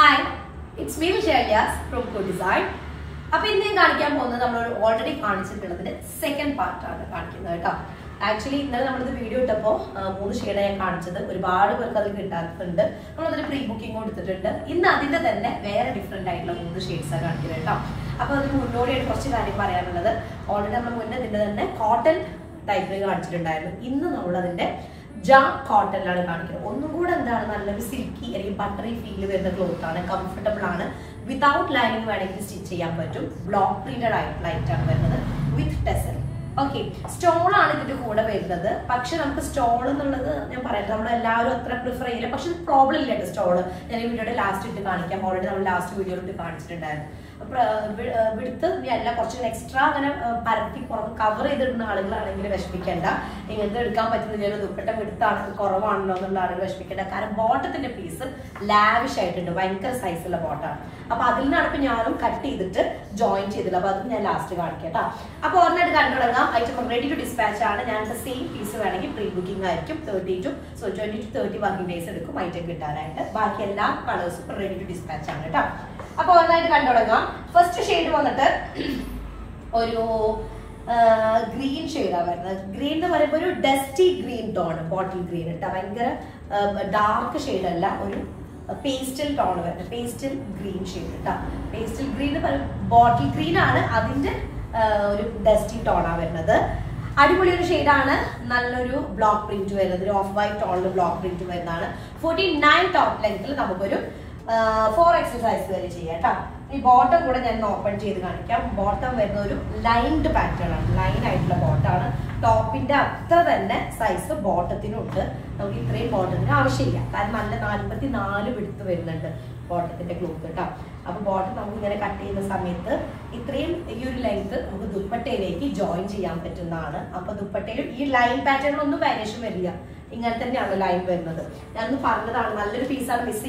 Hi, it's me Rilsha Ilyas from Koodu. Now, we have already the second part. Actually, in this video, we have three shades. We have pre-booking. We have different shades. Already cotton type. Jam cotton silky buttery feel cloth comfortable without lining stitch block printed light with tassel. Okay, stole stole prefer problem stole last video extra cover piece lavish size join item ready to dispatch the same piece pre-booking 30 to 20 to 30 working days colors ready to dispatch. First shade green shade. Green is dusty green tone, bottle green. Dark shade pastel tone, pastel green shade. Pastel green bottle green dusty tone. Adipoli shade block print off-white tone block print 49 top length 4 exercises. This bottom open bottom lined pattern. Line bottom. Top in the size of bottom. We bottom. Bottom bottom we cut in the summit. This length we join line pattern on the vanish. Line piece miss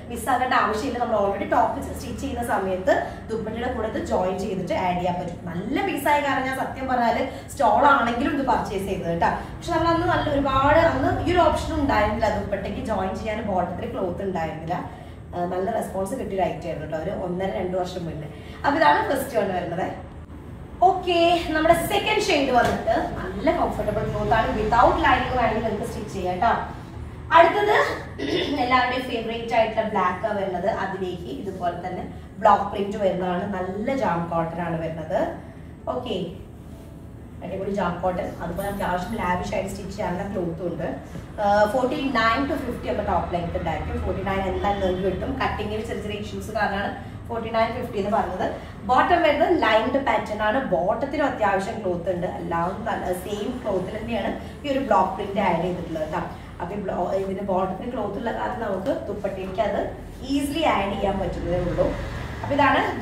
miss already top stitch join okay, our second shade is comfortable cloth without lining stitch. Favorite black block print jam cotton. Okay. Jam cotton. Lavish stitch cloth 49 to 50 top length. 49 and cutting issues. 49-50 bottom is lined pattern bottom cloth same cloth block print add bottom cloth easily add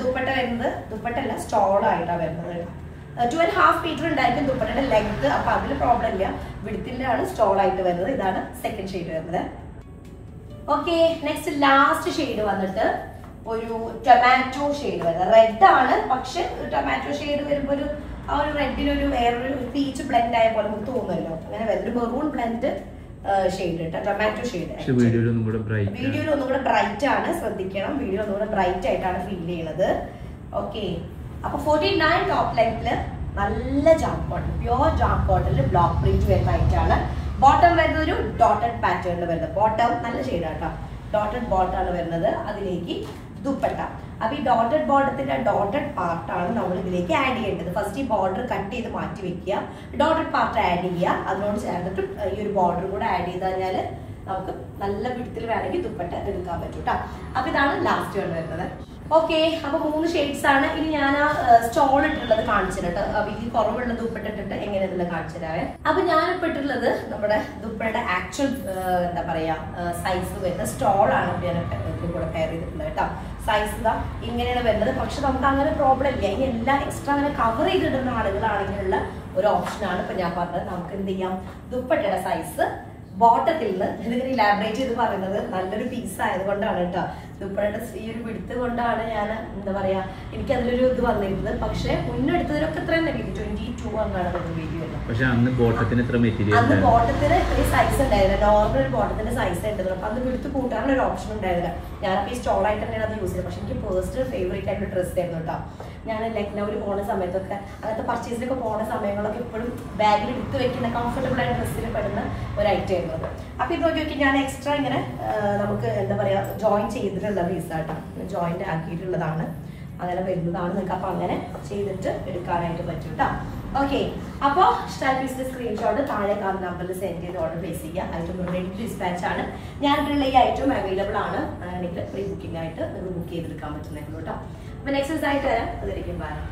dupatta stall 2.5 meter length problem width stall second shade. Okay, next last shade tomato shade. Red tomato shade red peach blend maroon blend shade tomato shade. Video bright feel. Okay. 49 top length jam cotton, pure jam cotton block print bottom dotted pattern bottom shade dotted bottom dupatta. This dotted border dotted part add the first border cut dotted part add border add last one. Okay, I have 3 shades. I have stole it. I have actual size of stall. Size problem. Extra coverage option size ബോട്ടത്തിൽ നിന്ന് ഇതിങ്ങനെ elaborate ചെയ്ത് പറയുന്നത് നല്ലൊരു piece ആയതുകൊണ്ടാണ് കേട്ടോ. ഇപ്പോഴത്തെ ഈ ഒരു വിടുത്ത് കൊണ്ടാണ് ഞാൻ എന്താ പറയാ എനിക്ക് അതിലൊരു ഇത് വന്നിരുന്നത്. പക്ഷെ മുന്നെടുത്തതിലൊക്കെ ഇത്ര തന്നെ 22 അങ്ങാണ് വീഡിയോ വരുന്നത്. പക്ഷെ അന്ന് ബോട്ടത്തിന് ഇത്രയും സൈസ് ഉണ്ടായിരുന്നില്ല. നോർമൽ ഒരു ബോട്ടത്തിന്റെ സൈസ് ഉണ്ടായിരുന്നു. അപ്പൊ അത് വിടുത്ത് കൂട്ടാനുള്ള ഒരു ഓപ്ഷൻ ഉണ്ടായിരുന്നില്ല. ഞാനപ്പോൾ ഈ സ്റ്റോൾ ആയിട്ട് തന്നെയാണ് അത് യൂസ് ചെയ്തത്. പക്ഷെ എനിക്ക് പേഴ്സണൽ ഫേവറേറ്റ് ആയിട്ടുള്ള ഡ്രസ്സ് ആയിരുന്നു കേട്ടോ. ഞാൻ ലക്നൌവിൽ പോകുന്ന സമയത്തൊക്കെ അങ്ങനത്തെ പർച്ചേസിനൊക്കെ പോകുന്ന സമയങ്ങളൊക്കെ എപ്പോഴും ബാഗിൽ എടുത്ത് വെക്കുന്ന കംഫർട്ടബിൾ ആയിട്ട് ഡ്രസ്സിൽ പെടുന്ന ഒരു ഐറ്റം ആയിരുന്നു. അപ്പൊ ഇത് നോക്കി ഞാൻ എക്സ്ട്രാ ഇങ്ങനെ നമുക്ക് എന്താ പറയാ ജോയിൻ ചെയ്തിട്ടുള്ള പീസാട്ടോ. ജോയിന്റ് ആക്കിയിട്ടുള്ളതാണ്, അങ്ങനെ വരുന്നതാണ് നിങ്ങൾക്ക്. അപ്പൊ അങ്ങനെ ചെയ്തിട്ട് എടുക്കാനായിട്ട് പറ്റും കേട്ടോ. ഓക്കെ, അപ്പോൾ ഇഷ്ടമായ പീസിന്റെ സ്ക്രീൻഷോട്ട് താഴെ കാണുന്ന നമ്പറിൽ സെൻഡ് ചെയ്ത് ഓർഡർ പ്ലേസ് ചെയ്യുക. ഐറ്റം റെഡി ടു ഡിസ്പാച്ച് ആണ്. ഞാനിട്ടുള്ള ഈ ഐറ്റം അവൈലബിൾ ആണ്. ആണെങ്കിൽ പ്രീ ബുക്കിംഗ് ആയിട്ട് നിങ്ങൾക്ക് ബുക്ക് ചെയ്തെടുക്കാൻ പറ്റുന്നതായിരുന്നു കേട്ടോ. അപ്പൊ നെക്സ്റ്റ് ദിവസമായിട്ട് വരാം. അതിലേക്കും പറയാം.